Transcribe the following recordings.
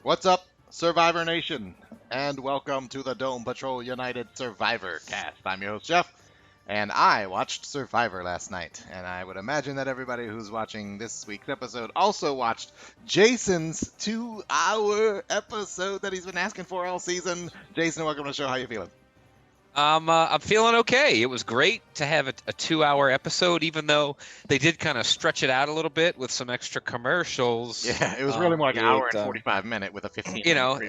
What's up, Survivor Nation? And welcome to the Dome Patrol United Survivor Cast. I'm your host, Jeff, and I watched Survivor last night. And I would imagine that everybody who's watching this week's episode also watched Jason's 2-hour episode that he's been asking for all season. Jason, welcome to the show. How you feeling? I'm feeling okay. It was great to have a 2-hour episode, even though they did kind of stretch it out a little bit with some extra commercials. Yeah, it was really more like an hour and it, 45 minute with a 15 You minute know,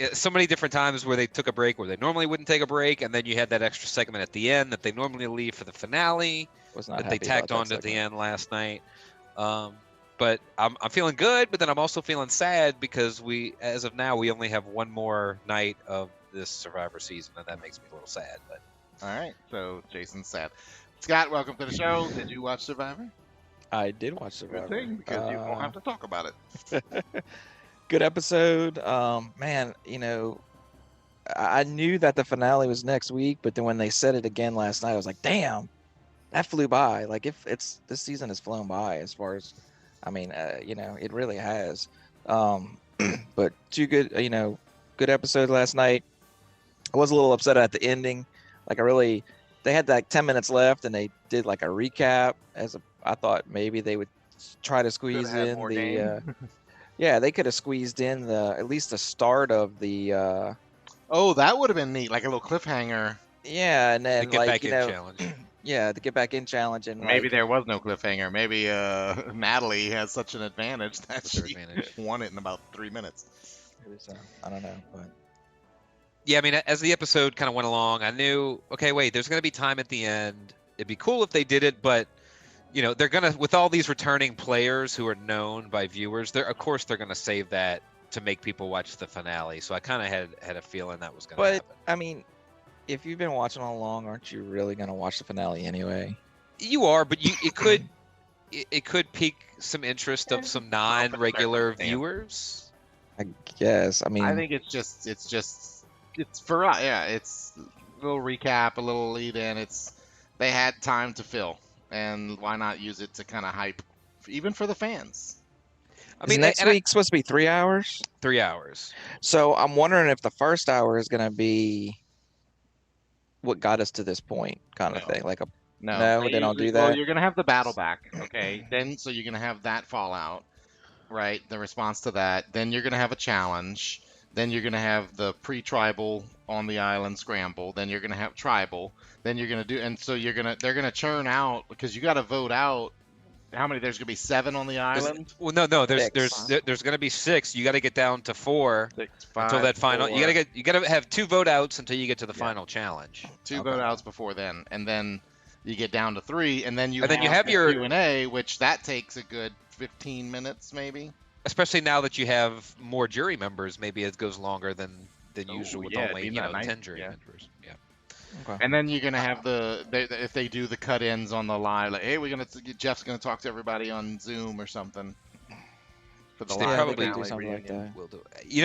preview. so many different times where they took a break where they normally wouldn't take a break, and then you had that extra segment at the end that they normally leave for the finale was not that they happy tacked about on that at the segment. end last night. But I'm feeling good, but then I'm also feeling sad because as of now, we only have one more night of this Survivor season, and that makes me a little sad. But All right, so Jason's sad. Scott, welcome to the show. Did you watch Survivor? I did watch Survivor. Good thing, because you won't have to talk about it. Good episode. Man, I knew that the finale was next week, but then when they said it again last night, I was like, damn, that flew by. Like, if this season has flown by as far as, it really has. But two good, good episode last night. I was a little upset at the ending. Like, they had like 10 minutes left, and they did like a recap. I thought maybe they would try to squeeze had in more the. game. Yeah, they could have squeezed in at least the start of the. Oh, that would have been neat, like a little cliffhanger. Yeah, and the then get like back in challenge. yeah, the get back in challenge, and Maybe like, there was no cliffhanger. Maybe Natalie has such an advantage that What's her she advantage? won it in about 3 minutes. I don't know, but Yeah, I mean, as the episode kind of went along, I knew, okay, wait, there's going to be time at the end. It'd be cool if they did it, but they're gonna, with all these returning players who are known by viewers, of course they're gonna save that to make people watch the finale. So I kind of had a feeling that was gonna but happen. I mean, if you've been watching all along, aren't you really gonna watch the finale anyway? You are, but it could pique some interest of some non-regular circumstance. viewers. I guess. I mean, I think it's for us. Yeah, it's a little recap, a little lead in. They had time to fill, and why not use it to kind of hype, even for the fans? I is mean, next and week supposed to be 3 hours? 3 hours. So I'm wondering if the first hour is gonna be what got us to this point, kind of No. thing. Like No, they don't do Well, that? you're gonna have the battle back, okay? So you're gonna have that fallout, right? The response to that. Then you're gonna have a challenge. Then you're gonna have the pre-tribal on the island scramble. Then you're gonna have tribal. Then you're gonna do, and so they're gonna churn out because you got to vote out. How many? There's gonna be 7 on the island. Well, no, there's Six. there's going to be 6. You got to get down to 4 6, until 5, that final. 4. You got to have 2 vote outs until you get to the Yeah. final challenge. 2 Okay. vote outs before then, and then you get down to 3, and then you And then you have the your- Q&A, which that takes a good 15 minutes maybe. Especially now that you have more jury members, maybe it goes longer than Oh, usual with yeah, it'd only be that nice. 10 jury Yeah. members. Yeah. Okay. And then you're gonna have if they do the cut-ins on the live, like, hey, Jeff's gonna talk to everybody on Zoom or something for the They live probably finale do something like reunion. that. We'll do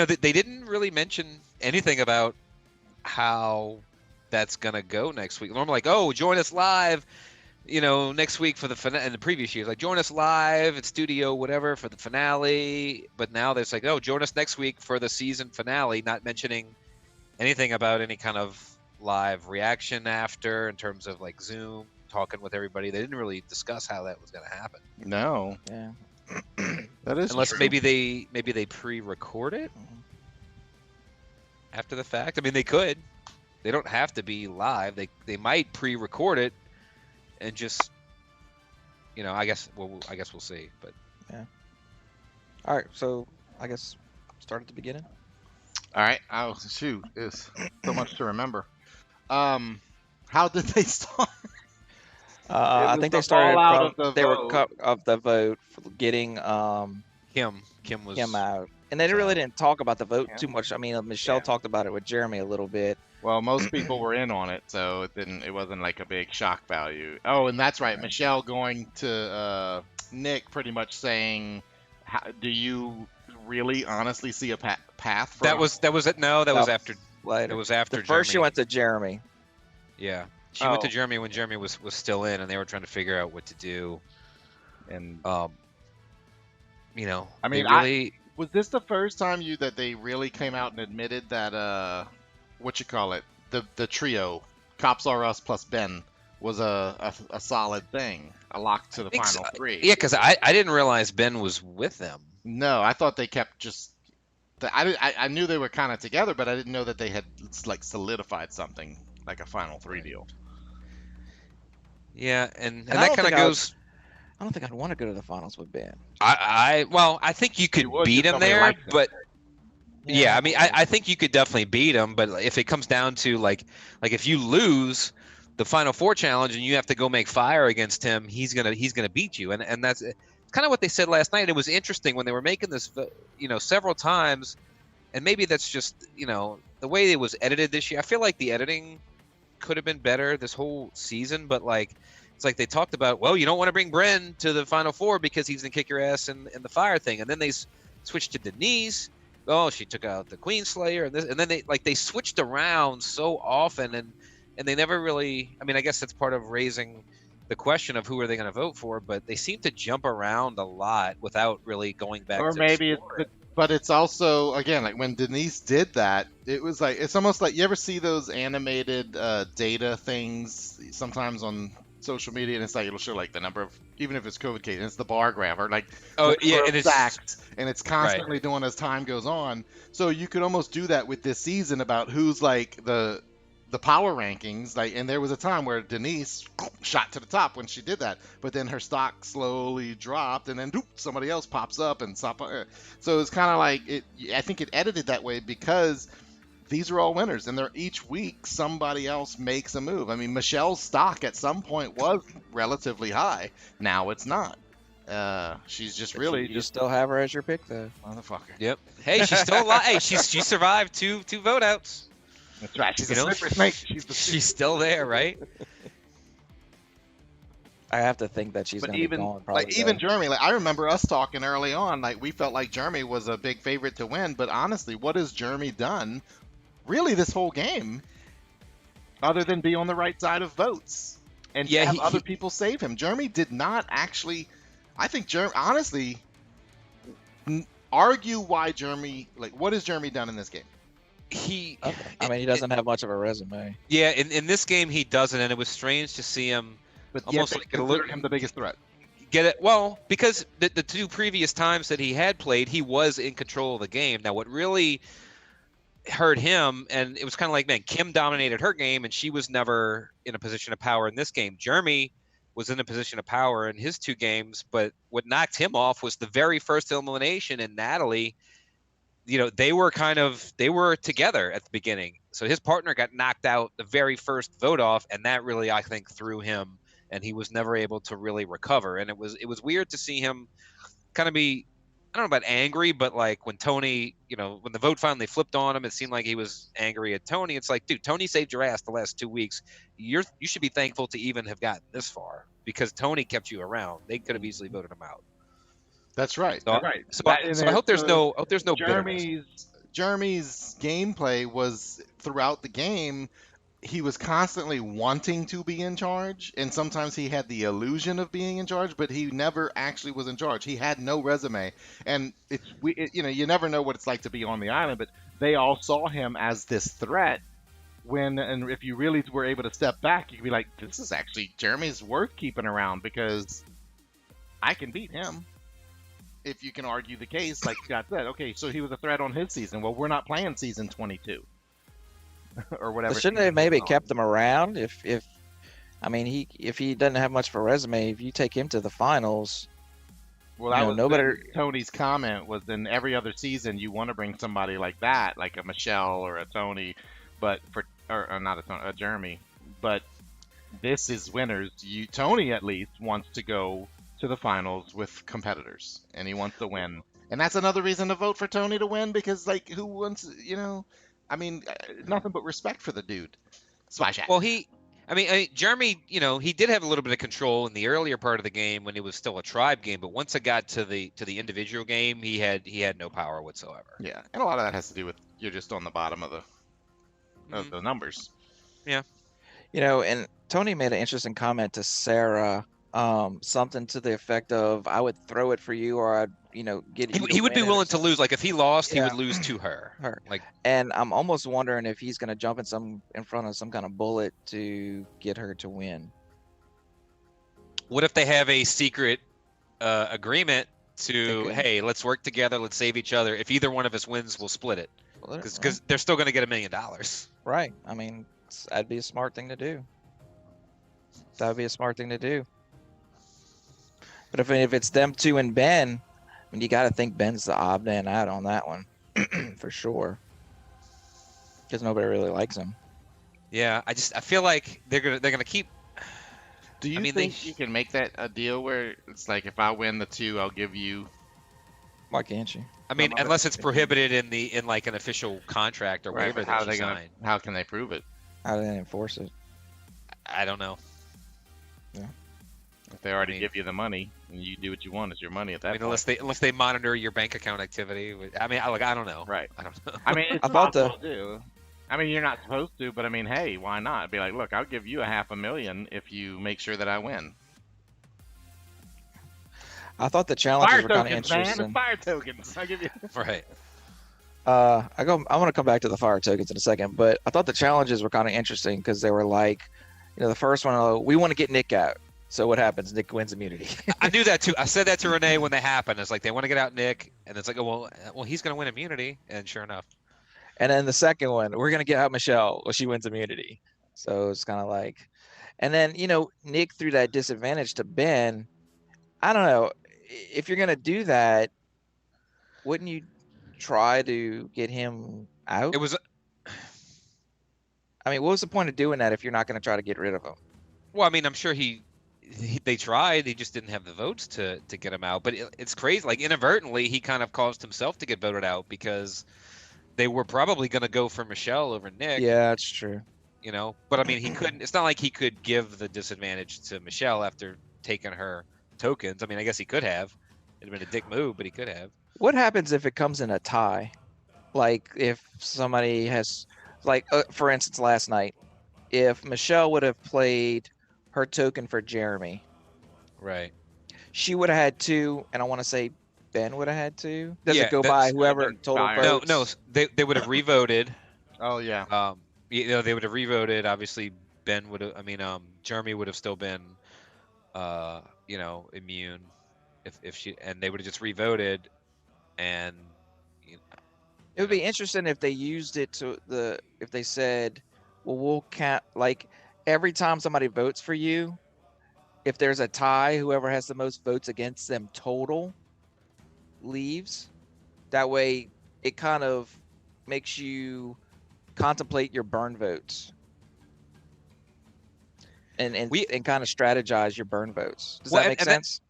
it. They didn't really mention anything about how that's gonna go next week. Normally, like, oh, join us live, next week for the finale. In the previous years, like, join us live at studio, whatever, for the finale. But now there's like, oh, join us next week for the season finale. Not mentioning anything about any kind of live reaction after, in terms of like Zoom talking with everybody. They didn't really discuss how that was gonna happen, No, Yeah. that is unless true. maybe they pre-record it Mhm. after the fact. I mean, they could. They don't have to be live. They might pre-record it and just, I guess we'll see. But All right. So I guess start at the beginning. All right. Oh shoot, it's so much to remember. How did they start? I was think the they started fallout from of the they were vote. of the vote for getting Kim was him out, and they really didn't talk about the vote Yeah. too much. I mean, Michelle Yeah. talked about it with Jeremy a little bit. Well, most people were in on it, so it wasn't like a big shock value. Oh, and that's right, Michelle going to Nick, pretty much saying, "Do you really honestly see a path?" For that was it. No, that was after. Later. It was after. The first she Jeremy. went to Jeremy. Yeah, she went to Oh. Jeremy when Jeremy was still in, and they were trying to figure out what to do. and I mean, I mean, they really Was this the first time that they really came out and admitted that what you call it, the trio, Cops R Us plus Ben, was a solid thing, a lock to the think final so. three? Yeah, because I didn't realize Ben was with them. No, I thought they kept just. I knew they were kind of together, but I didn't know that they had like solidified something like a final three deal. Yeah, and I that don't kind of think I would- goes. I don't think I'd want to go to the finals with Ben. I think you could You would beat if him somebody there, likes him. but yeah, I mean, I think you could definitely beat him, but if it comes down to like if you lose the Final Four challenge and you have to go make fire against him, he's gonna beat you, and that's kind of what they said last night. It was interesting when they were making this, several times, and maybe that's just the way it was edited this year. I feel like the editing could have been better this whole season, but like it's like they talked about, well, you don't want to bring Bren to the Final Four because he's gonna kick your ass in the fire thing, and then they switched to Denise. Oh, she took out the Queen Slayer, and then they switched around so often, and they never really. I mean, I guess that's part of raising the question of who are they going to vote for, but they seem to jump around a lot without really going back. Or to maybe explore it. but it's also, again, like when Denise did that, it was like, it's almost like, you ever see those animated data things sometimes on social media, and it's like it'll show like the number of, even if it's COVID cases, and it's the bar graph, or like Oh the yeah, number and of it's sacks, and it's constantly doing as time goes on. So you could almost do that with this season about who's like the power rankings, like, and there was a time where Denise shot to the top when she did that, but then her stock slowly dropped, and then doop, somebody else pops up and so it's kind of like it. I think it edited that way because these are all winners, and they're each week somebody else makes a move. I mean, Michelle's stock at some point was relatively high. Now it's not. She's just really You just still have her as your pick, though. motherfucker. Yep. Hey, she's still alive. Hey, she survived two vote outs. That's right. She's a You know, slippery snake. She's the She's still there, right? I have to think that she's But going to be even gone. Probably, like even though. Jeremy, like I remember us talking early on, like we felt like Jeremy was a big favorite to win, but honestly, what has Jeremy done really this whole game other than be on the right side of votes and Yeah, have he- other he- people save him? Jeremy did not actually. I think Jeremy, honestly, argue why Jeremy, like what has Jeremy done in this game? He, I mean, he doesn't have much of a resume. yeah, in this game he doesn't, and it was strange to see him But Almost yet like they a consider little- him the biggest threat. get it. Well, because the two previous times that he had played, he was in control of the game. Now, what really hurt him, and it was kind of like, man, Kim dominated her game, and she was never in a position of power in this game. Jeremy was in a position of power in his two games, but what knocked him off was the very first elimination, and Natalie, they were together at the beginning. So his partner got knocked out the very first vote off, and that really, I think, threw him, and he was never able to really recover. And it was weird to see him kind of be, I don't know about angry, but like when Tony, when the vote finally flipped on him, it seemed like he was angry at Tony. It's like, dude, Tony saved your ass the last 2 weeks. You should be thankful to even have gotten this far because Tony kept you around. They could have easily voted him out. That's right. So, right. So I hope there's no bitterness. Jeremy's gameplay was throughout the game. He was constantly wanting to be in charge, and sometimes he had the illusion of being in charge, but he never actually was in charge. He had no resume, and you never know what it's like to be on the island. But they all saw him as this threat. And if you really were able to step back, you could be like, "This is actually Jeremy's worth keeping around because I can beat him." If you can argue the case, like Scott said, okay, so he was a threat on his season. Well, we're not playing season 22 or whatever. But shouldn't they have maybe kept him around if he doesn't have much of a resume? If you take him to the finals, Well, that was nobody. Tony's comment was in every other season you want to bring somebody like that, like a Michelle or a Tony, but or not a Tony, a Jeremy. But this is winners. Tony at least wants to go to the finals with competitors, and he wants to win. And that's another reason to vote for Tony to win, because like who wants, I mean, nothing but respect for the dude. Splash at. Well, Jeremy, he did have a little bit of control in the earlier part of the game when it was still a tribe game, but once it got to the individual game, he had no power whatsoever. Yeah, and a lot of that has to do with you're just on the bottom of the numbers. And Tony made an interesting comment to Sarah something to the effect of, I would throw it for you, or I'd, get you to He would be win it or willing to lose. Like if he lost, he Yeah. would lose to her. her. Like And I'm almost wondering if he's gonna jump in front of some kind of bullet to get her to win. what if they have a secret agreement to, could. hey, let's work together, let's save each other. If either one of us wins, we'll split it. Well, Because they're still going to get $1 million. right. I mean, that'd be a smart thing to do. That would be a smart thing to do. But if it's them two and Ben, I mean, you got to think Ben's the odd man out on that one, for sure. Because nobody really likes him. Yeah, I feel like they're gonna keep. Do you think you can make that a deal where it's like, if I win the two, I'll give you? Why can't you? I mean, Some other unless it's thing. prohibited in like an official contract or Right, waiver but how are that they you gonna? sign. How can they prove it? How do they enforce it? I don't know. If they already I mean- give you the money and you do what you want, it's your money at that I mean, point. unless they monitor your bank account activity. I mean, I don't know. Right. I don't know. I mean, it's I thought possible to do. I mean, you're not supposed to, but I mean, hey, why not? Be like, look, I'll give you $500,000 if you make sure that I win. I thought the challenges Fire were kind of tokens, man. interesting. Fire tokens. I give you. Right. I want to come back to the fire tokens in a second, but I thought the challenges were kind of interesting because they were like, the first one, we want to get Nick out. So what happens? Nick wins immunity. I knew that too. I said that to Renee when they happened. It's like they want to get out Nick, and it's like, oh, well, he's gonna win immunity, and sure enough. And then the second one, we're gonna get out Michelle. Well, she wins immunity. So it's kind of like, and then Nick threw that disadvantage to Ben. I don't know if you're gonna do that. Wouldn't you try to get him out? It was. I mean, what was the point of doing that if you're not gonna try to get rid of him? Well, I mean, I'm sure they tried. He just didn't have the votes to get him out. But it's crazy. Like inadvertently, he kind of caused himself to get voted out because they were probably going to go for Michelle over Nick. Yeah, that's true. But I mean, he couldn't. It's not like he could give the disadvantage to Michelle after taking her tokens. I mean, I guess he could have. It'd have been a dick move, but he could have. What happens if it comes in a tie? Like if somebody has, like for instance, last night, if Michelle would have played her token for Jeremy, Right. she would have had 2, and I want to say Ben would have had 2. Does Yeah, it go that's- by whoever been total fire. No, votes? no. They would have revoted. Oh yeah. They would have revoted. Obviously, Ben would have. I mean, Jeremy would have still been, immune, if she, and they would have just revoted, and It would be interesting if they used it if they said, well, we'll count, like every time somebody votes for you, if there's a tie, whoever has the most votes against them total leaves. That way it kind of makes you contemplate your burn votes and kind of strategize your burn votes. Does Well, that make and sense?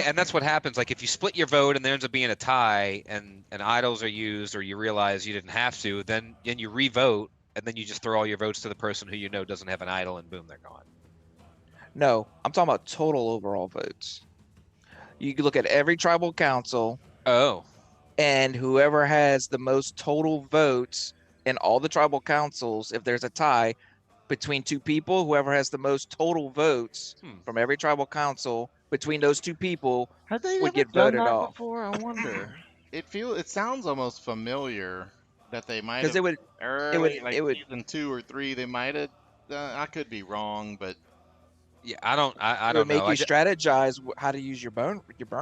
and that's what happens. Like if you split your vote and there ends up being a tie, and idols are used, or you realize you didn't have to, then you revote, and then you just throw all your votes to the person who doesn't have an idol, and boom, they're gone. No, I'm talking about total overall votes. You can look at every tribal council, Oh, and whoever has the most total votes in all the tribal councils, if there's a tie between 2 people, whoever has the most total votes from every tribal council between those 2 people Have they would ever get done voted that off. before? I wonder. It sounds almost familiar that they might Because have it early, like it would- season 2 or 3. They might have. I could be wrong, but yeah. I don't make know. you strategize how to use your burn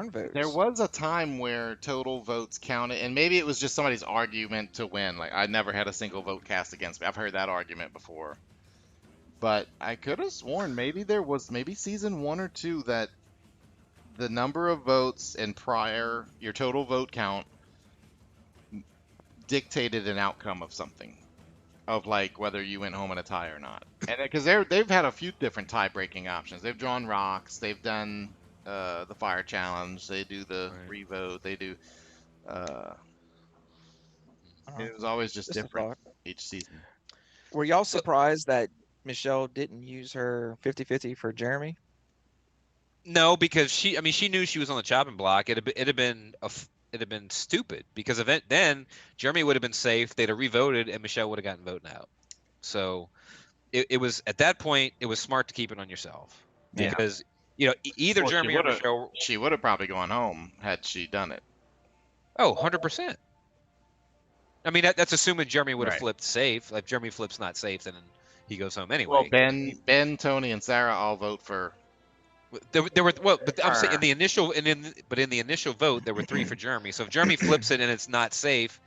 votes. there was a time where total votes counted, and maybe it was just somebody's argument to win. Like, I never had a single vote cast against me. I've heard that argument before. But I could have sworn maybe there was season 1 or 2 that the number of votes and your total vote count dictated an outcome of something, of like whether you went home in a tie or not. And because they've had a few different tie breaking options. They've drawn rocks. They've done the fire challenge. They do the Right. revote. They do. It was always just Just a different thought. each season. Were y'all surprised that Michelle didn't use her 50-50 for Jeremy? No, because she knew she was on the chopping block. It'd have been stupid because then Jeremy would have been safe. They'd have revoted, and Michelle would have gotten voted out. So it was at that point it was smart to keep it on yourself Yeah. because either Well, Jeremy or Michelle. she would have probably gone home had she done it. Oh, 100%. I mean, that's assuming Jeremy would have Right. flipped safe. Like, Jeremy flips not safe, then he goes home anyway. Well, Ben, Tony, and Sarah all vote for. There were but I'm saying Her. in the initial vote there were 3 for Jeremy. So if Jeremy flips it and it's not safe,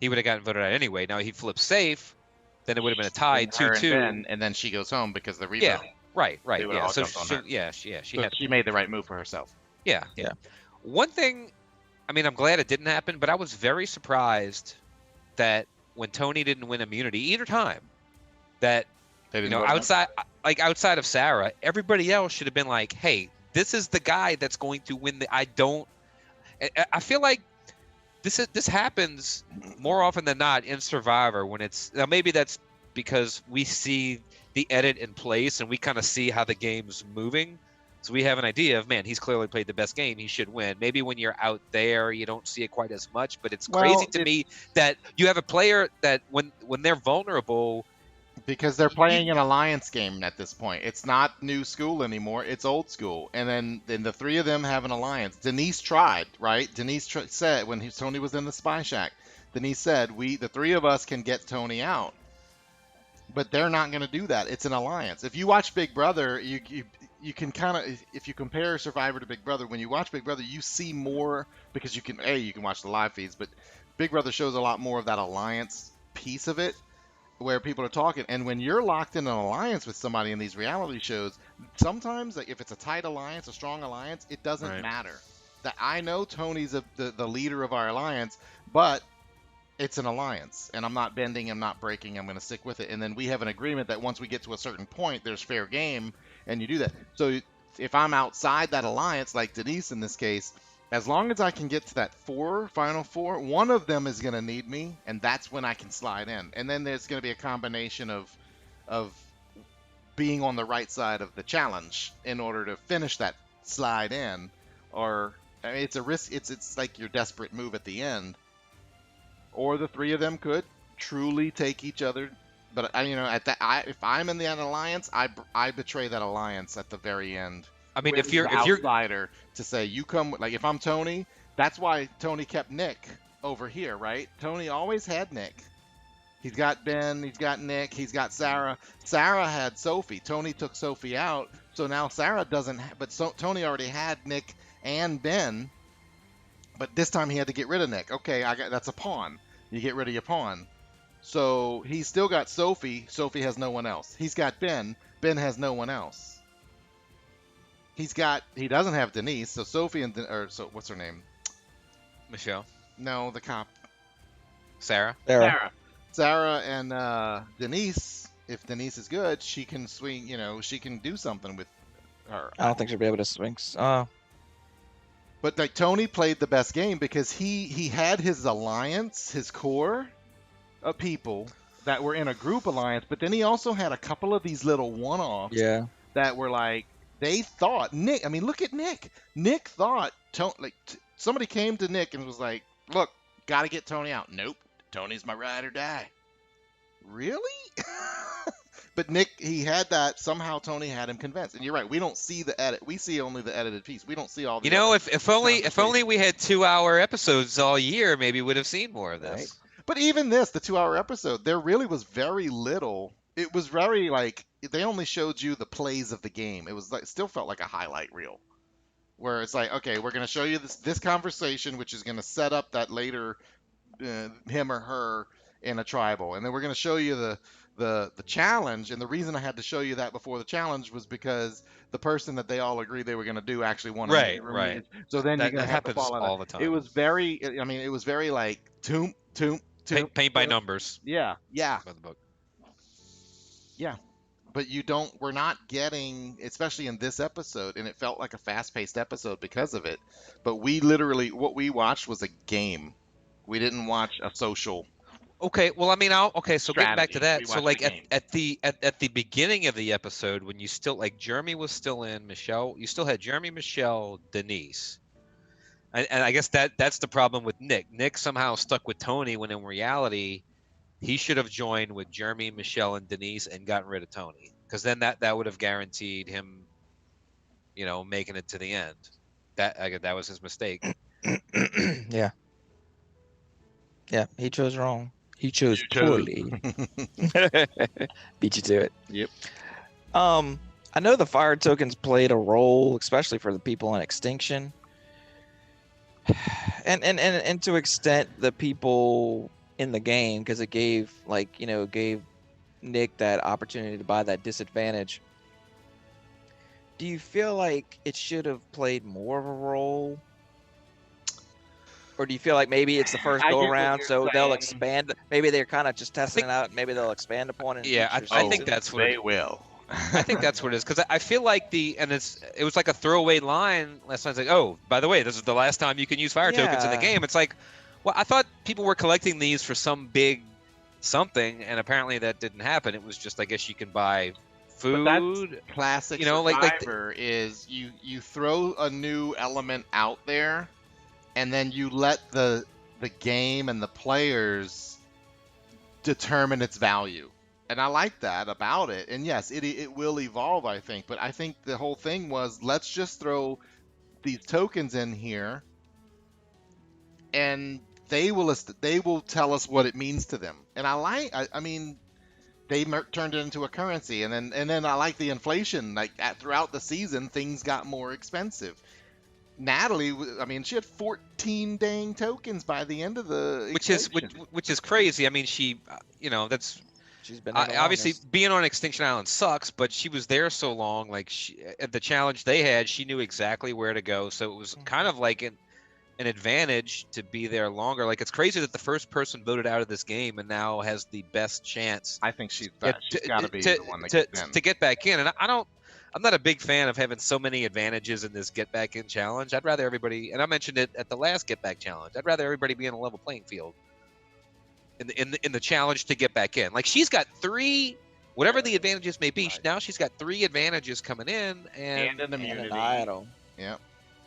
he would have gotten voted out anyway. Now he flips safe, then it would have been a tie, her 2-2. and Ben, and then she goes home because the revote. Yeah, right, They would yeah. all So jump on her. she So had. she made the right move for herself. Yeah. One thing, I mean, I'm glad it didn't happen, but I was very surprised that when Tony didn't win immunity either time, that They didn't vote him out. outside of Sarah, everybody else should have been like, hey, this is the guy that's going to win I feel like this happens more often than not in Survivor when it's, now maybe that's because we see the edit in place and we kind of see how the game's moving. So we have an idea of, man, he's clearly played the best game. He should win. Maybe when you're out there, you don't see it quite as much, but it's crazy to me that you have a player that when they're vulnerable. Because they're playing an alliance game at this point. It's not new school anymore. It's old school. And then the 3 of them have an alliance. Denise tried, right? Denise said when Tony was in the spy shack, Denise said, the 3 of us can get Tony out. But they're not going to do that. It's an alliance. If you watch Big Brother, you can kind of, if you compare Survivor to Big Brother, when you watch Big Brother, you see more because you can watch the live feeds, but Big Brother shows a lot more of that alliance piece of it where people are talking. And when you're locked in an alliance with somebody in these reality shows, sometimes like, if it's a tight alliance, a strong alliance, it doesn't matter. That I know Tony's the leader of our alliance, but it's an alliance, and I'm not bending, I'm not breaking, I'm going to stick with it. And then we have an agreement that once we get to a certain point, there's fair game, and you do that. So if I'm outside that alliance, like Denise in this case, as long as I can get to that final four, one of them is going to need me, and that's when I can slide in. And then there's going to be a combination of being on the right side of the challenge in order to finish that slide in. Or, I mean, it's a risk. It's like your desperate move at the end. Or the 3 of them could truly take each other. But if I'm in the alliance, I betray that alliance at the very end. I mean, if you're outsider to say you come, like if I'm Tony, that's why Tony kept Nick over here, right? Tony always had Nick. He's got Ben, he's got Nick, he's got Sarah. Sarah had Sophie. Tony took Sophie out, so now Sarah doesn't. Tony already had Nick and Ben. But this time he had to get rid of Nick. Okay, that's a pawn. You get rid of your pawn. So he's still got Sophie. Sophie has no one else. He's got Ben. Ben has no one else. He doesn't have Denise. So Sophie so what's her name? Michelle. No, the cop. Sarah. Sarah and Denise. If Denise is good, she can swing. She can do something with her. I don't think she'll be able to swing. But like Tony played the best game because he had his alliance, his core of people that were in a group alliance, but then he also had a couple of these little one-offs that were like, they thought Nick. I mean, look at Nick. Nick thought somebody came to Nick and was like, "Look, got to get Tony out." Nope, Tony's my ride or die. Really? But Nick, he had that. Somehow Tony had him convinced. And you're right. We don't see the edit. We see only the edited piece. We don't see all the. If only we had 2-hour episodes all year, maybe we'd have seen more of this. Right? But even this, the 2-hour episode, there really was very little. It was very like they only showed you the plays of the game. It was like still felt like a highlight reel, where it's like, okay, we're going to show you this conversation, which is going to set up that later him or her in a tribal, and then we're going to show you the challenge. And the reason I had to show you that before the challenge was because the person that they all agreed they were going to do actually wanted to get removed. So then you're going to have to follow all the time. It was very, it was very like toom. Paint by numbers. Yeah. By the book. Yeah. But we're not getting, especially in this episode, and it felt like a fast-paced episode because of it. But what we watched was a game. We didn't watch a social. Okay, well, I mean, so getting back to that, so like at the beginning of the episode, when you still like Jeremy was still in, Michelle, you still had Jeremy, Michelle, Denise, and I guess that's the problem with Nick. Nick somehow stuck with Tony when in reality, he should have joined with Jeremy, Michelle, and Denise and gotten rid of Tony, because then that would have guaranteed him making it to the end. That was his mistake. Yeah. Yeah, he chose wrong. He chose You chose- poorly. Beat you to it. Yep. I know the fire tokens played a role, especially for the people in Extinction. And to extent the people in the game, because it gave gave Nick that opportunity to buy that disadvantage. Do you feel like it should have played more of a role? Or do you feel like maybe it's the first I get go what around, you're so they'll saying. expand? Maybe they're kind of just testing think- it out. Maybe they'll expand upon it. In Yeah, future I think seasons? that's what They will. I think that's what it is, because I feel like it was like a throwaway line last night. It's like, oh, by the way, this is the last time you can use fire tokens in the Yeah. game. It's like, well, I thought people were collecting these for some big something, and apparently that didn't happen. It was just, I guess, you can buy But that's food. classic like Survivor is you throw a new element out there, and then you let the game and the players determine its value. And I like that about it. And yes, it will evolve, I think. But I think the whole thing was, let's just throw these tokens in here, and they will tell us what it means to them. And I mean, they turned it into a currency, and then I like the inflation. Like throughout the season, things got more expensive. Natalie, I mean, she had 14 dang tokens by the end of the which is extension. which is crazy. I mean, she, that's She's been there the obviously longest. being on Extinction Island sucks, but she was there so long. Like at the challenge they had, she knew exactly where to go, so it was kind of like an advantage to be there longer. Like, it's crazy that the first person voted out of this game and now has the best chance I think she's Yeah, got to be the one that gets in. to get back in. And I'm not a big fan of having so many advantages in this get back in challenge. I'd rather everybody, and I mentioned it at the last get back challenge, I'd rather everybody be in a level playing field in the challenge to get back in. Like, she's got 3, whatever the advantages may be. Right. Now she's got 3 advantages coming in, and an And immunity. an idol. Yeah.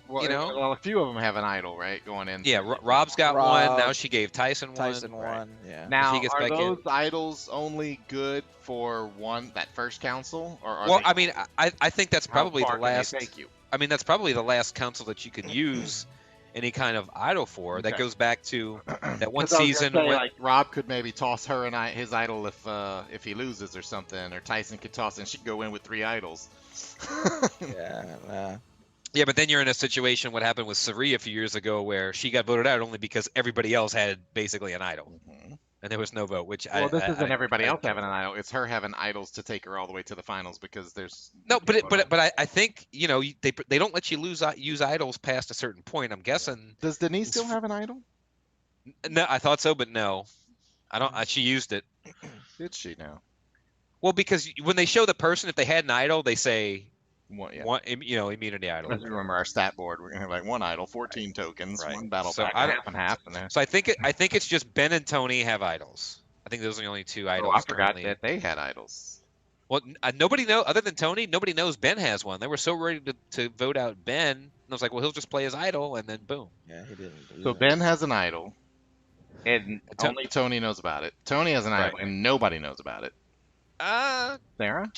Well, You know? well, a few of them have an idol, right? Going in. yeah, Rob's got one. Now Rob, she gave Tyson Tyson one. won. Yeah. Now, he gets are back in. those idols only good for that first council, or are Well, they, I mean, I think that's how probably far the can they last. take you? I mean, that's probably the last council that you could use any kind of idol for. That Okay. goes back to that one 'Cause I was gonna season say, when like, Rob could maybe toss her and his idol if he loses or something, or Tyson could toss and she could go in with 3 idols. Yeah. yeah, but then you're in a situation what happened with Sari a few years ago where she got voted out only because everybody else had basically an idol Mhm. and there was no vote. Which Well, this I isn't everybody I- else having an idol; it's her having idols to take her all the way to the finals because there's No, but I think they don't let you use idols past a certain point. I'm guessing. Does Denise still have an idol? No, I thought so, but no, I don't. She used it. Did she now? Well, because when they show the person, if they had an idol, they say Yeah. one, immunity idol. Let's remember our stat board. We're gonna have like 1 idol, 14 tokens, Right. 1 battle So pack, I don't- half and half, and there. So I think it's just Ben and Tony have idols. I think those are the only 2 idols. Oh, I forgot currently. that they had idols. Well, nobody know other than Tony. Nobody knows Ben has one. They were so ready to vote out Ben. And I was like, well, he'll just play his idol, and then boom. Yeah, he didn't. So Ben has an idol, and To- only Tony knows about it. Tony has an idol, and nobody knows about it. Sarah?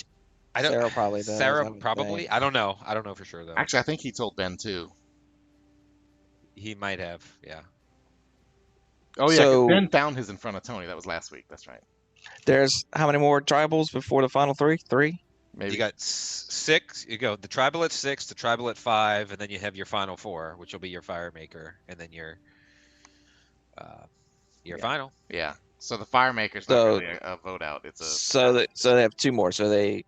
I don't. Sarah probably does. I Sarah would probably. think. I don't know. I don't know for sure though. Actually, I think he told Ben too. He might have. Yeah. Oh yeah, 'cause So- Ben found his in front of Tony. That was last week. That's right. There's how many more tribals before the final 3? 3? Maybe. You got 6. You go the tribal at 6, the tribal at 5, and then you have your final 4, which will be your fire maker, and then your Yeah. final. Yeah. So the fire maker's not So- really a vote out. It's a So they have 2 more. So they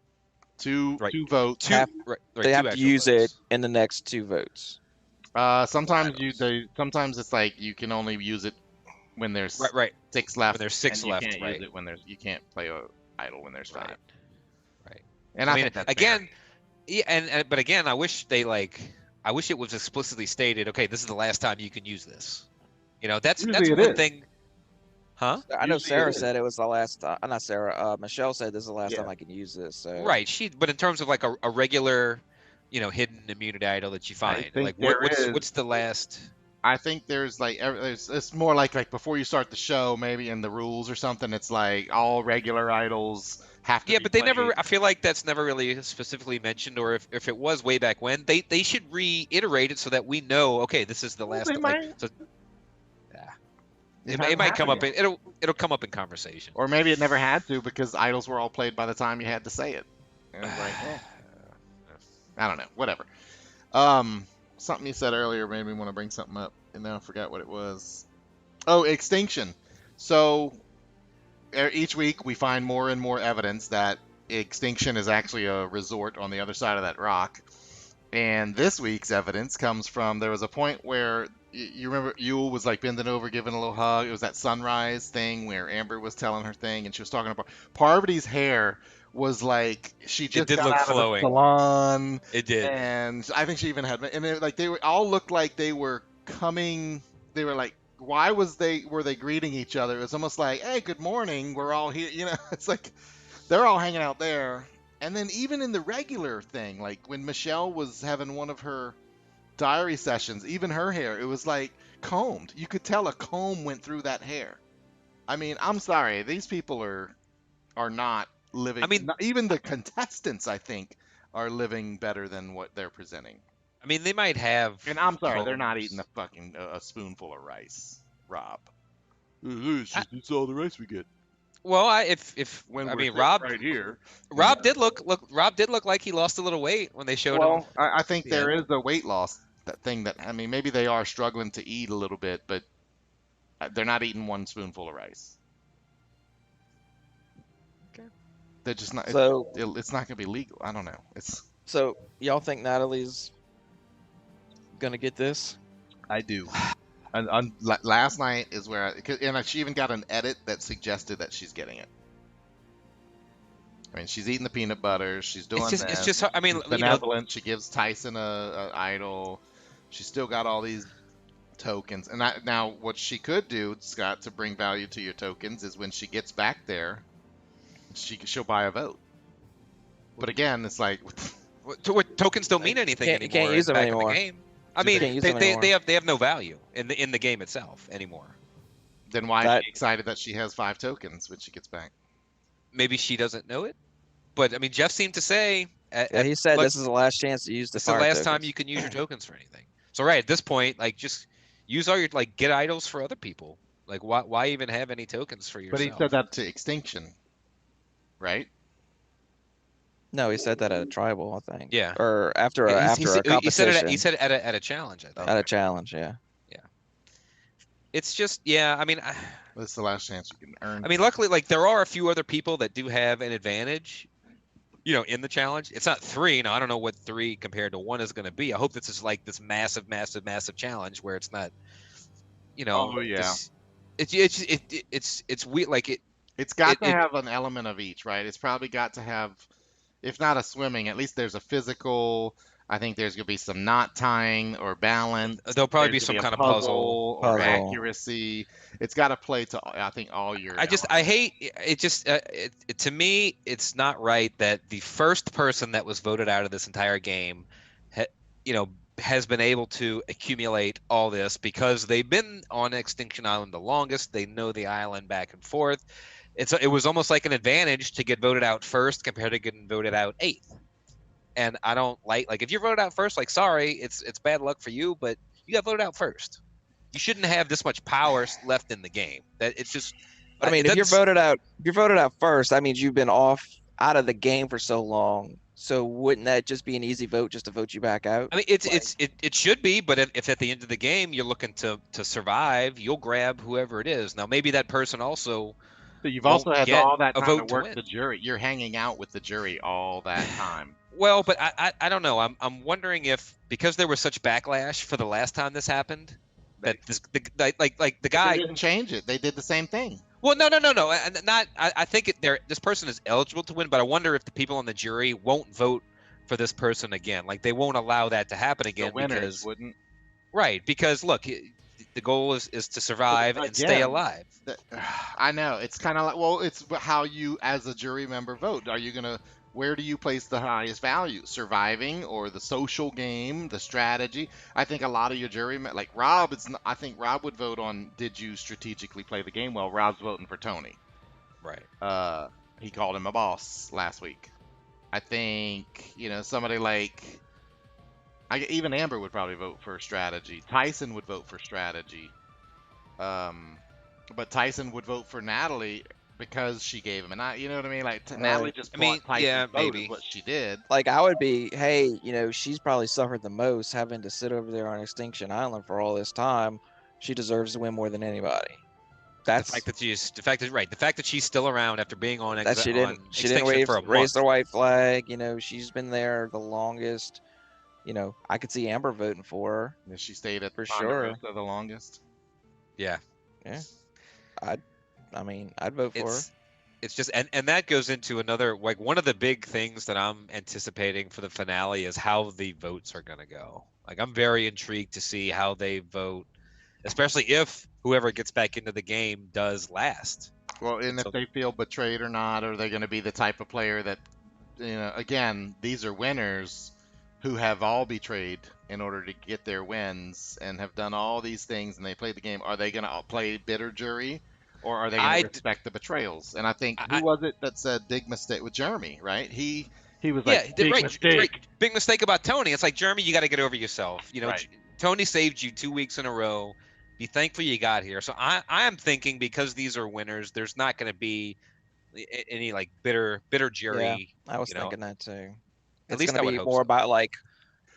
two Right. votes. Two, Have- right, they two have to actual use votes. it in the next 2 votes. Sometimes it's like you can only use it when there's Right. 6 left. When there's 6 and left, You can't right. use it when you can't play a idol when there's 5. Right. And I I, mean, think that's again, yeah, but again, I wish I wish it was explicitly stated. Okay, this is the last time you can use this. That's Usually it one is. thing. Huh? I know Usually Sarah it is. saar said it was the last. Not Sarah. Michelle said this is the last Yeah. time I can use this. So Right. But in terms of like a regular, hidden immunity idol that you find, think like there what's is. what's the last? I think there's like it's more like before you start the show, maybe in the rules or something. It's like all regular idols have to Yeah, be but they played. never. I feel like that's never really specifically mentioned, or if it was way back when, they should reiterate it so that we know. Okay, this is the Well, last. they Like, might. so, yeah, it hasn't might come happened up. yet. It'll come up in conversation. Or maybe it never had to because idols were all played by the time you had to say it. And it was like, I don't know, whatever. Something you said earlier made me want to bring something up, and now I forgot what it was. Oh, extinction. So each week we find more and more evidence that extinction is actually a resort on the other side of that rock. And this week's evidence comes from there was a point where you remember Yule was like bending over, giving a little hug. It was that sunrise thing where Amber was telling her thing, and she was talking about Parvati's hair was like she just did got look out of the flowing. salon, It did. and I think she even had, and it, like they were all looked like they were coming. They were like, why were they greeting each other? It was almost like, hey, good morning, we're all here. You know, it's like they're all hanging out there. And then even in the regular thing, like when Michelle was having one of her diary sessions, even her hair, it was like combed. You could tell a comb went through that hair. I mean, I'm sorry, these people are not living. I mean, not, even the contestants, I think, are living better than what they're presenting. I mean, they might have. And I'm sorry, they're not combs. eating a spoonful of rice, Rob. It's all the rice we get. Well, if When I we're mean sitting Rob right here. Rob did look like he lost a little weight when they showed him. Well, I think Yeah. there is a weight loss that thing that I mean maybe they are struggling to eat a little bit, but they're not eating one spoonful of rice. Okay. They're just not. So, It's not gonna be legal. I don't know. so y'all think Natalie's gonna get this? I do. And last night is where she even got an edit that suggested that she's getting it. I mean, she's eating the peanut butter. She's doing It's just. I mean, she's you know, benevolent. She gives Tyson a idol. She's still got all these tokens. And now, what she could do, Scott, to bring value to your tokens, is when she gets back there, she'll buy a vote. But again, it's like tokens don't mean anything Can't- you anymore. can't use them back in the anymore. game. I You mean, can't use them they anymore. have no value in the game itself anymore. then why is That- she excited that she has 5 tokens when she gets back? Maybe she doesn't know it, but I mean, Jeff seemed to say Yeah, he said look, this is the last chance to use the this is the fire last time tokens. you can use your tokens for anything. So right at this point, like just use all your get idols for other people. Like why even have any tokens for yourself? But he said that to Extinction, right? No, he said that at a tribal, I think. Yeah. Or after a, He- after a he said competition. he said it at a challenge. I think. At a challenge, yeah. It's just I mean. This is the last chance you can earn. I mean, luckily, like there are a few other people that do have an advantage, in the challenge. It's not 3. Now I don't know what 3 compared to 1 is going to be. I hope this is like this massive challenge where it's not, Oh, yeah. It's weird. Like It's got to it- have an element of each, right? It's probably got to have, if not a swimming, at least there's a physical. I think there's gonna be some knot tying or balance. There'll probably be There's some gonna kind of a puzzle. or Puzzle. accuracy. It's got to play to, I think, all your. I hate it. Just to me, it's not right that the first person that was voted out of this entire game, has been able to accumulate all this because they've been on Extinction Island the longest. They know the island back and forth. It was almost like an advantage to get voted out first compared to getting voted out 8th. And I don't like if you're voted out first, like sorry, it's bad luck for you, but you got voted out first. You shouldn't have this much power left in the game. That it's just. I mean, if you're voted out first, that means you've been out of the game for so long. So wouldn't that just be an easy vote just to vote you back out? I mean, it should be, but if at the end of the game you're looking to survive, you'll grab whoever it is. Now maybe that person also. So you've also won't had get all that a time vote to to work win. the jury. You're hanging out with the jury all that time. Well, but I don't know. I'm wondering if because there was such backlash for the last time this happened, that the guy. They didn't change it. They did the same thing. Well, no. And not. I think this person is eligible to win, but I wonder if the people on the jury won't vote for this person again. Like they won't allow that to happen again The winners because wouldn't. right because look, the goal is to survive and stay Again, alive. I know it's kind of like it's how you as a jury member vote. Are you gonna? Where do you place the highest value? Surviving or the social game, the strategy? I think a lot of your jury, like Rob, I think Rob would vote on did you strategically play the game well. Rob's voting for Tony. Right. he called him a boss last week. I think, somebody like even Amber would probably vote for strategy. Tyson would vote for strategy. But Tyson would vote for Natalie because she gave him, and you know what I mean? Like Natalie just bought Tyson's yeah, vote is maybe. what she did. Like I would be, hey, she's probably suffered the most having to sit over there on Extinction Island for all this time. She deserves to win more than anybody. The fact that she's still around after being on that she didn't Extinction for a month. raise the white flag. She's been there the longest. I could see Amber voting for her. And she stayed at For Ponderosa sure. the longest. Yeah. Yeah. I'd vote for her. It's just, and that goes into another, like, one of the big things that I'm anticipating for the finale is how the votes are going to go. Like, I'm very intrigued to see how they vote, especially if whoever gets back into the game does last. Well, and if they feel betrayed or not, are they going to be the type of player that, again, these are winners who have all betrayed in order to get their wins and have done all these things and they played the game. Are they going to play bitter jury? Or are they going to respect the betrayals? And I think, who was it that said big mistake with Jeremy, right? He was like, big mistake. Big mistake about Tony. It's like, Jeremy, you got to get over yourself. Right. Tony saved you 2 weeks in a row. Be thankful you got here. So I am thinking, because these are winners, there's not going to be any like bitter jury. Yeah, I was thinking that too. At least it's going to be more about like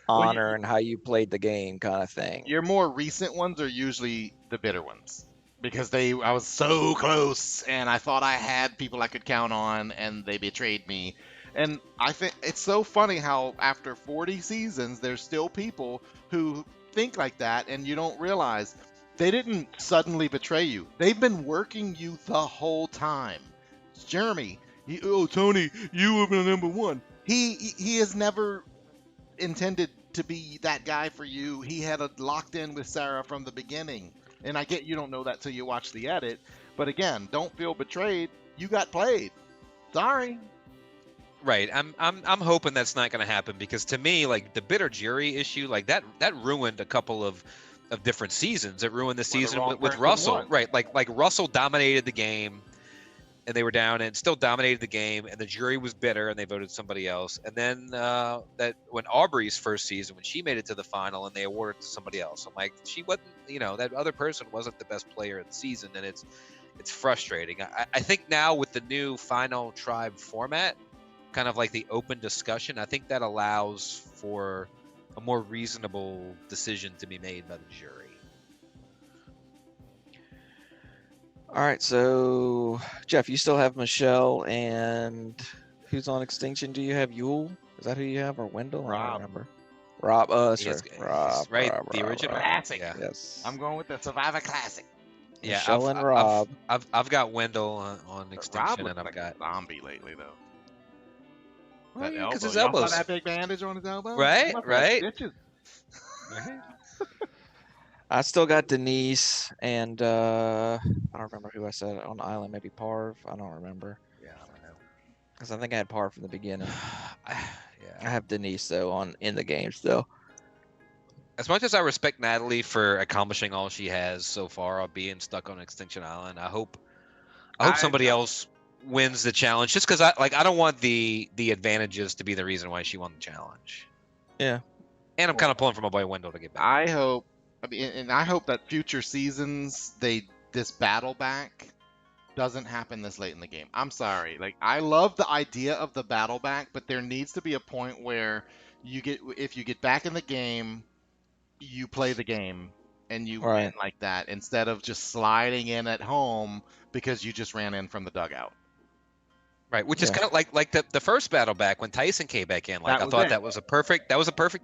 honor and how you played the game kind of thing. Your more recent ones are usually the bitter ones. Because I was so close, and I thought I had people I could count on, and they betrayed me. And I think it's so funny how after 40 seasons, there's still people who think like that, and you don't realize they didn't suddenly betray you. They've been working you the whole time. Jeremy, Tony, you were the number one. He has never intended to be that guy for you. He had locked in with Sarah from the beginning. And I get you don't know that till you watch the edit, but again, don't feel betrayed. You got played. Sorry. Right. I'm hoping that's not going to happen, because to me, like, the bitter jury issue, like that ruined a couple of different seasons. It ruined the season with Russell. Won. Right. Like Russell dominated the game, and they were down and still dominated the game, and the jury was bitter and they voted somebody else. And then that when Aubrey's first season, when she made it to the final and they awarded it to somebody else, I'm like, she wasn't, that other person wasn't the best player of the season, and it's frustrating. I think now with the new Final Tribe format, kind of like the open discussion, I think that allows for a more reasonable decision to be made by the jury. All right, so Jeff, you still have Michelle, and who's on Extinction? Do you have Yule? Is that who you have, or Wendell? Rob. I don't remember. Rob, Rob, right? The original classic. Yeah. Yes. I'm going with the Survivor Classic. Yeah, Michelle and Rob. I've got Wendell on Extinction, Rob and I've like got a zombie lately though. Well, That because his Y'all saw elbows. that big bandage on his elbow? Right, He must have right. stitches. I still got Denise, and I don't remember who I said on the island. Maybe Parv. I don't remember. Yeah, I don't know. Because I think I had Parv from the beginning. I Yeah. have Denise though in the game still. As much as I respect Natalie for accomplishing all she has so far, being stuck on Extinction Island, I hope somebody else wins the challenge. Just because I don't want the advantages to be the reason why she won the challenge. Yeah. And I'm kind of pulling for my boy Wendell to get back. I hope that future seasons this battle back doesn't happen this late in the game. I'm sorry. Like, I love the idea of the battle back, but there needs to be a point where if you get back in the game, you play the game and you win like that, instead of just sliding in at home because you just ran in from the dugout. Right, which is kind of like the first battle back when Tyson came back in. Like, I thought that was a perfect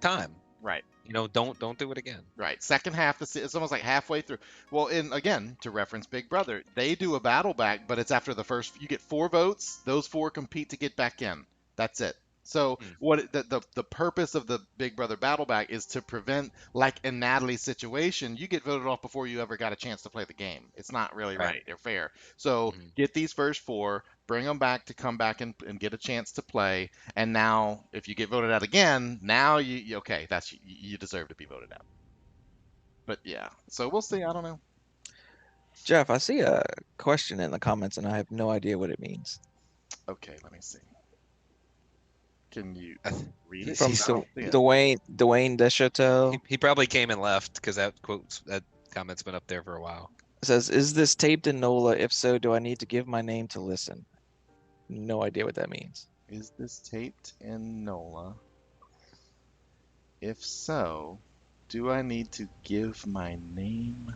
time. Right. Don't do it again. Right. Second half, it's almost like halfway through. Well, again, to reference Big Brother, they do a battle back, but it's after the first. You get 4 votes. Those 4 compete to get back in. That's it. So what the purpose of the Big Brother battle back is to prevent, like in Natalie's situation, you get voted off before you ever got a chance to play the game. It's not really right or fair. So get these first 4, bring them back to come back and get a chance to play. And now, if you get voted out again, now you deserve to be voted out. But yeah, so we'll see. I don't know. Jeff, I see a question in the comments, and I have no idea what it means. Okay, let me see. Can you I th- read it? From He's- I don't see it. Dwayne Deschateau. He probably came and left because that comment's been up there for a while. Says, "Is this taped in NOLA? If so, do I need to give my name to listen?" No idea what that means. Is this taped in NOLA? If so, do I need to give my name?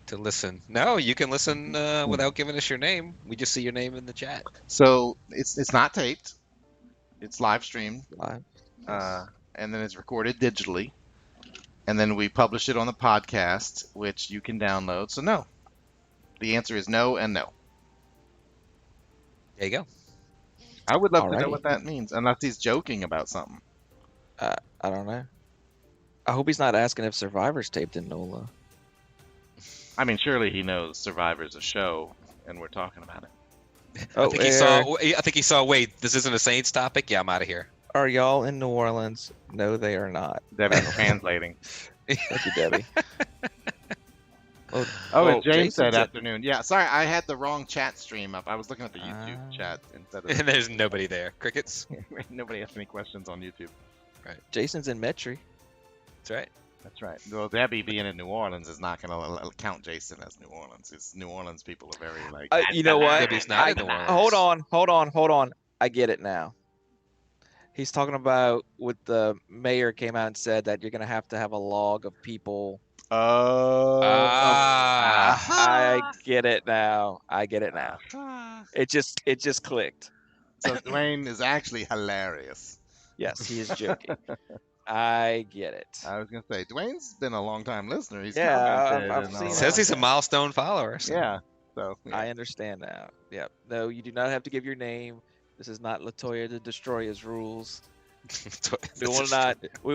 To listen. No, you can listen without giving us your name. We just see your name in the chat. So it's not taped. It's live streamed, Live. and then it's recorded digitally, and then we publish it on the podcast, which you can download. So no, the answer is no and no. There you go. I would love to know Alrighty. what that means, unless he's joking about something. I don't know. I hope he's not asking if Survivor's taped in NOLA. I mean, surely he knows Survivor's a show, and we're talking about it. Oh, I think he saw. Wait, this isn't a Saints topic. Yeah, I'm out of here. Are y'all in New Orleans? No, they are not. Debbie's translating. Thank you, Debbie. Oh, and James Jason said said- afternoon. Yeah, sorry, I had the wrong chat stream up. I was looking at the YouTube Ah. chat instead And of. there's nobody there. Crickets. Nobody asked any questions on YouTube. Jason's in Metri. That's right. That's right. Well, Debbie being in New Orleans is not going to count Jason as New Orleans. It's New Orleans people are very like. You know what? Debbie's not in New Orleans. Hold on. I get it now. He's talking about what the mayor came out and said that you're gonna have to have a log of people. Oh. I get it now. It just clicked. So Dwayne is actually hilarious. Yes, he is joking. I get it. I was gonna say Dwayne's been a long time listener. He's Yeah, commented I've and all seen It that. says he's a milestone follower. So. Yeah. So yeah. I understand now. Yep. No, you do not have to give your name. This is not Latoya the Destroyer's rules. We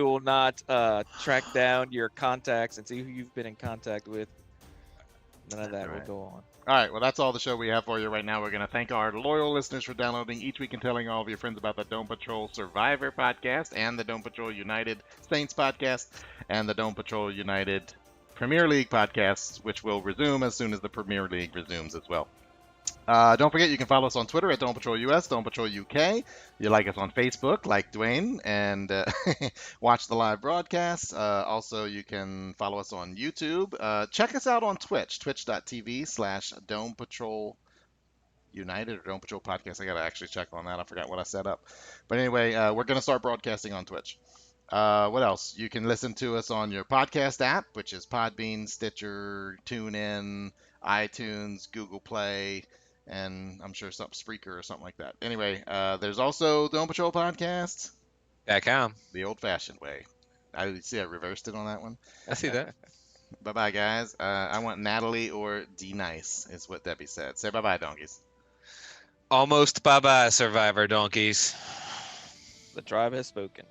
will not track down your contacts and see who you've been in contact with. None of that Right. will go on. All right, well, that's all the show we have for you right now. We're going to thank our loyal listeners for downloading each week and telling all of your friends about the Dome Patrol Survivor podcast and the Dome Patrol United Saints podcast and the Dome Patrol United Premier League podcast, which will resume as soon as the Premier League resumes as well. Don't forget, you can follow us on Twitter at Dome Patrol US, Dome Patrol UK. You like us on Facebook, like Dwayne, and watch the live broadcast. Also, you can follow us on YouTube. Check us out on Twitch, twitch.tv/Dome Patrol United or Dome Patrol Podcast. I got to actually check on that. I forgot what I set up. But anyway, we're going to start broadcasting on Twitch. What else? You can listen to us on your podcast app, which is Podbean, Stitcher, TuneIn, iTunes, Google Play, and I'm sure some Spreaker or something like that. Anyway, there's also Dome Patrol Podcast, .com. the old-fashioned way. I see I reversed it on that one. I see that. Bye-bye, guys. I want Natalie or D-Nice is what Debbie said. Say bye-bye, donkeys. Almost bye-bye, Survivor donkeys. The tribe has spoken.